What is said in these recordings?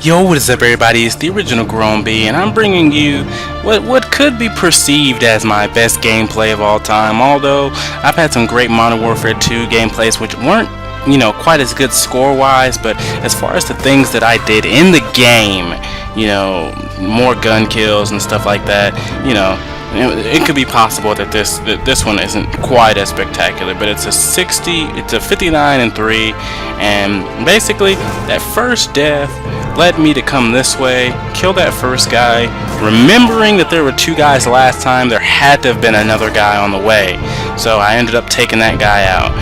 Yo, what is up, everybody? It's the original Grown Bee, and I'm bringing you what could be perceived as my best gameplay of all time. Although I've had some great Modern Warfare 2 gameplays which weren't, quite as good score-wise, but as far as the things that I did in the game, more gun kills and stuff like that, it could be possible that this one isn't quite as spectacular, but it's a 59-3, and basically that first death led me to come this way, kill that first guy, remembering that there were two guys last time. There had to have been another guy on the way, so I ended up taking that guy out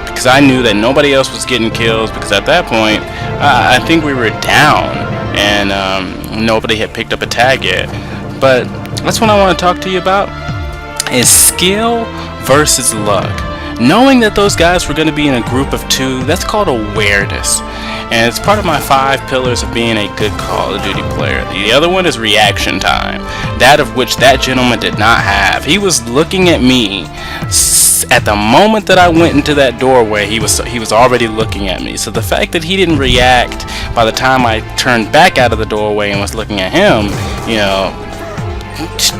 because I knew that nobody else was getting kills, because at that point I think we were down and nobody had picked up a tag yet. But that's what I want to talk to you about, is skill versus luck. Knowing that those guys were going to be in a group of two, that's called awareness. And it's part of my 5 pillars of being a good Call of Duty player. The other one is reaction time, that of which that gentleman did not have. He was looking at me at the moment that I went into that doorway. He was already looking at me. So the fact that he didn't react by the time I turned back out of the doorway and was looking at him,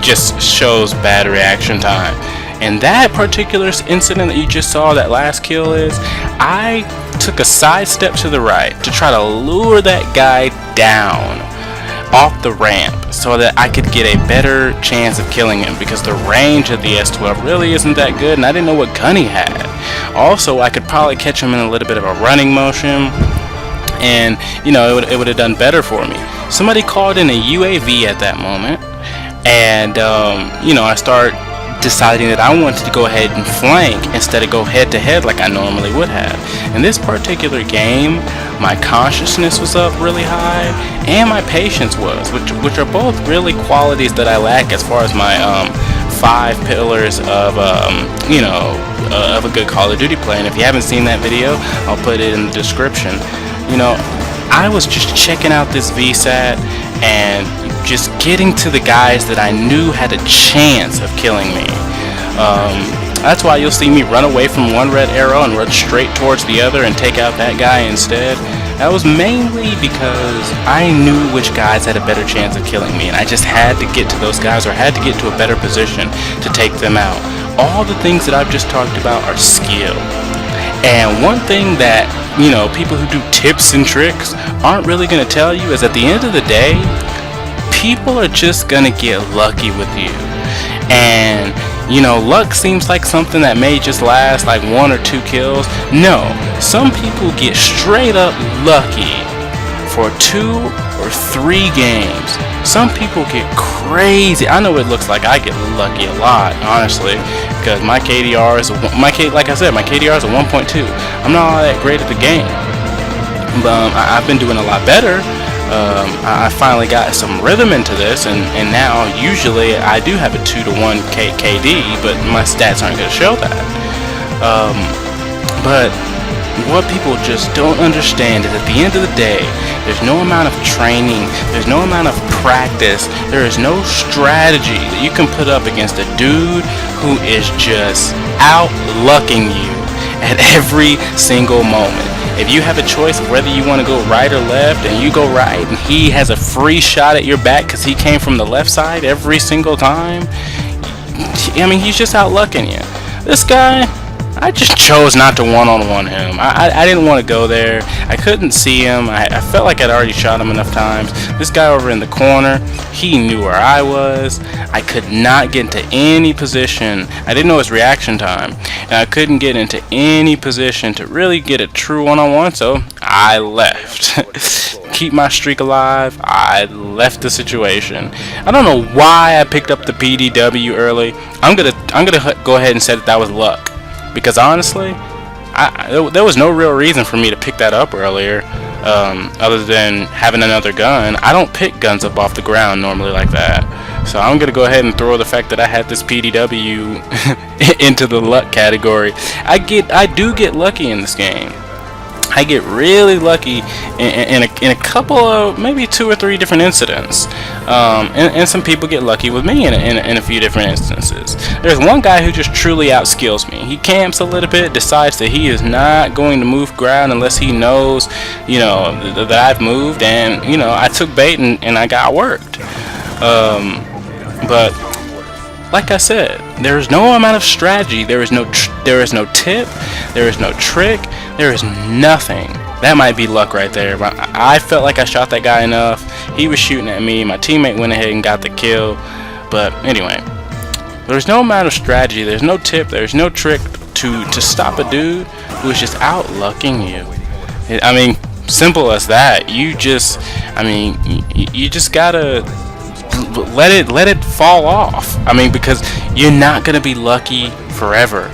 just shows bad reaction time. And that particular incident that you just saw, that last kill, is I took a side step to the right to try to lure that guy down off the ramp so that I could get a better chance of killing him, because the range of the S12 really isn't that good, and I didn't know what gun he had. Also, I could probably catch him in a little bit of a running motion, and it would have done better for me. Somebody called in a UAV at that moment, and I start deciding that I wanted to go ahead and flank instead of go head to head like I normally would have. In this particular game, my consciousness was up really high and my patience was, which are both really qualities that I lack as far as my 5 pillars of of a good Call of Duty play. And if you haven't seen that video, I'll put it in the description. I was just checking out this VSAT and just getting to the guys that I knew had a chance of killing me. That's why you'll see me run away from one red arrow and run straight towards the other and take out that guy instead. That was mainly because I knew which guys had a better chance of killing me, and I just had to get to those guys, or had to get to a better position to take them out. All the things that I've just talked about are skill. And one thing that, people who do tips and tricks aren't really going to tell you is, at the end of the day, people are just going to get lucky with you. And, luck seems like something that may just last like 1 or 2 kills. No, some people get straight up lucky for 2 or 3 games. Some people get crazy. I know it looks like I get lucky a lot, honestly, because my KDR is like I said, my KDR is a 1.2. I'm not all that great at the game, but I've been doing a lot better. I finally got some rhythm into this, and now usually I do have a 2-to-1 KD, but my stats aren't going to show that. But what people just don't understand is, at the end of the day, there's no amount of training, there's no amount of practice, there is no strategy that you can put up against a dude who is just out-lucking you at every single moment. If you have a choice of whether you want to go right or left, and you go right and he has a free shot at your back because he came from the left side every single time, he's just out-lucking you. This guy, I just chose not to one-on-one him. I didn't want to go there. I couldn't see him. I felt like I'd already shot him enough times. This guy over in the corner, he knew where I was. I could not get into any position. I didn't know his reaction time, and I couldn't get into any position to really get a true one-on-one, so I left. Keep my streak alive, I left the situation. I don't know why I picked up the PDW early. I'm gonna go ahead and say that was luck, because honestly, there was no real reason for me to pick that up earlier, other than having another gun. I don't pick guns up off the ground normally like that, so I'm gonna go ahead and throw the fact that I had this PDW into the luck category. I do get lucky in this game. I get really lucky in a couple of, maybe 2 or 3 different incidents, and some people get lucky with me in a few different instances. There's one guy who just truly outskills me. He camps a little bit, decides that he is not going to move ground unless he knows, that I've moved, and I took bait and I got worked. But like I said, there is no amount of strategy. There is no tip. There is no trick. There is nothing. That might be luck right there. But I felt like I shot that guy enough. He was shooting at me. My teammate went ahead and got the kill. But anyway, there's no amount of strategy. There's no tip. There's no trick to stop a dude who is just out lucking you. I mean, simple as that. You just gotta let it fall off. I mean, because you're not gonna be lucky forever.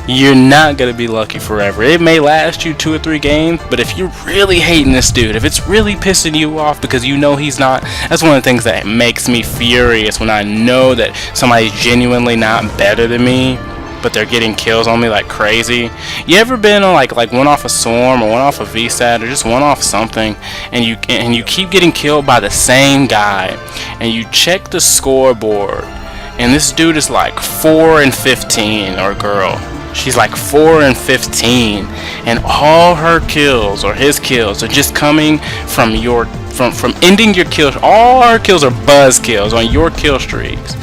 You're not gonna be lucky forever. It may last you 2 or 3 games, but if you're really hating this dude, if it's really pissing you off because he's not, that's one of the things that makes me furious when I know that somebody's genuinely not better than me, but they're getting kills on me like crazy. You ever been on like one off a Swarm or one off a VSAT or just one off something, and you keep getting killed by the same guy, and you check the scoreboard, and this dude is like 4 and 15, or girl, she's like 4 and 15, and all her kills or his kills are just coming from from ending your kills. All her kills are buzz kills on your kill streaks.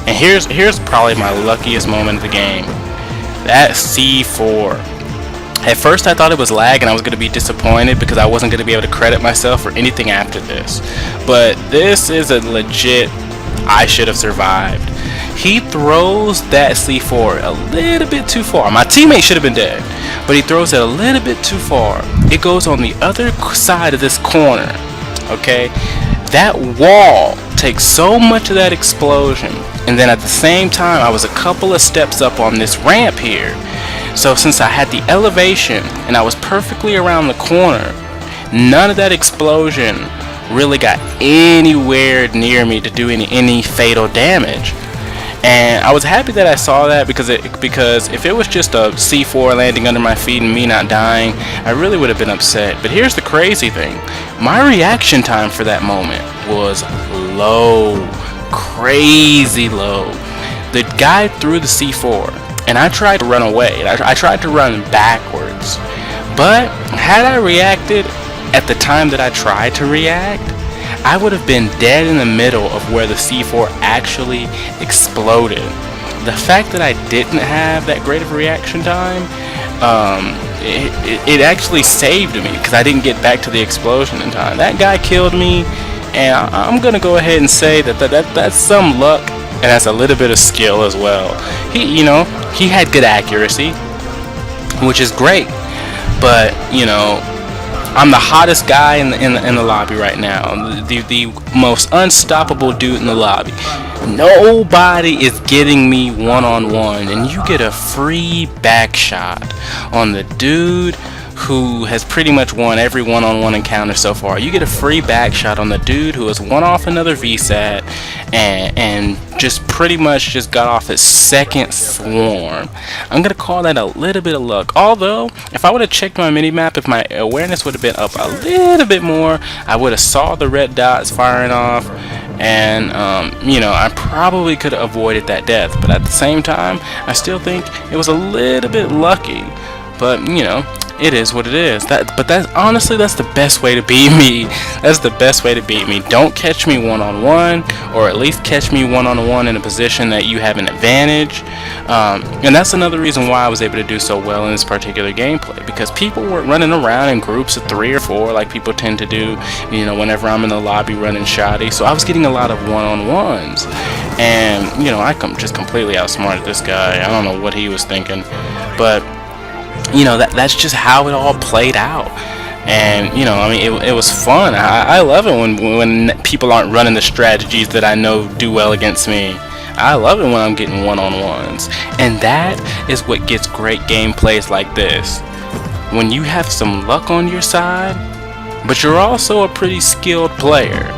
And here's probably my luckiest moment of the game. That C4. At first I thought it was lag and I was going to be disappointed because I wasn't going to be able to credit myself for anything after this. But this is a legit, I should have survived. He throws that C4 a little bit too far. My teammate should have been dead, but he throws it a little bit too far. It goes on the other side of this corner. Okay? That wall takes so much of that explosion, and then at the same time I was a couple of steps up on this ramp here. So since I had the elevation and I was perfectly around the corner, none of that explosion really got anywhere near me to do any fatal damage. And I was happy that I saw that because if it was just a C4 landing under my feet and me not dying, I really would have been upset. But here's the crazy thing. My reaction time for that moment was low. Crazy low. The guy threw the C4 and I tried to run away. I tried to run backwards. But had I reacted at the time that I tried to react, I would have been dead in the middle of where the C4 actually exploded. The fact that I didn't have that great of a reaction time, it actually saved me because I didn't get back to the explosion in time. That guy killed me, and I'm gonna go ahead and say that's some luck, and that's a little bit of skill as well. He had good accuracy, which is great, but I'm the hottest guy in the lobby right now. The most unstoppable dude in the lobby. Nobody is getting me one-on-one, and you get a free back shot on the dude who has pretty much won every one-on-one encounter so far. You get a free back shot on the dude who has won off another VSAT and just pretty much just got off his second Swarm. I'm gonna call that a little bit of luck. Although, if I would have checked my mini-map, if my awareness would have been up a little bit more, I would have saw the red dots firing off, and I probably could have avoided that death. But at the same time, I still think it was a little bit lucky. But it is what it is. But that's honestly, that's the best way to beat me. That's the best way to beat me. Don't catch me one-on-one, or at least catch me one-on-one in a position that you have an advantage. And that's another reason why I was able to do so well in this particular gameplay, because people weren't running around in groups of 3 or 4 like people tend to do, whenever I'm in the lobby running shoddy. So I was getting a lot of one-on-ones, and I just completely outsmarted this guy. I don't know what he was thinking, but that's just how it all played out. And it was fun. I love it when people aren't running the strategies that I know do well against me. I love it when I'm getting one-on-ones, and that is what gets great gameplays like this. When you have some luck on your side, but you're also a pretty skilled player.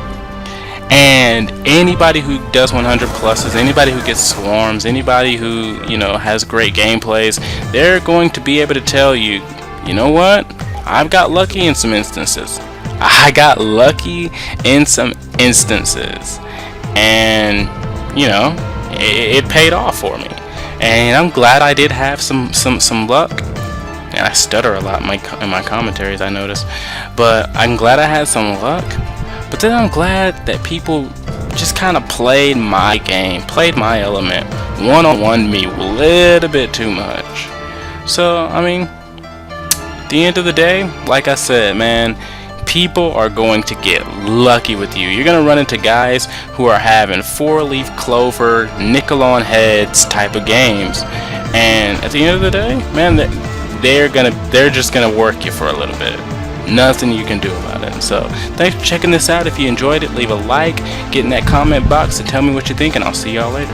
And anybody who does 100 pluses, anybody who gets swarms, anybody who has great gameplays, they're going to be able to tell you, you know what? I've got lucky in some instances. I got lucky in some instances, and you know, it paid off for me. And I'm glad I did have some luck. And I stutter a lot in my commentaries, I notice, but I'm glad I had some luck. But then I'm glad that people just kind of played my game, played my element, one-on-one me a little bit too much. So I mean, at the end of the day, like I said, man, people are going to get lucky with you. You're gonna run into guys who are having 4-leaf clover, nickel on heads type of games, and at the end of the day, man, they're just gonna work you for a little bit. Nothing you can do about it. So thanks for checking this out. If you enjoyed it, leave a like, get in that comment box and tell me what you think, and I'll see y'all later.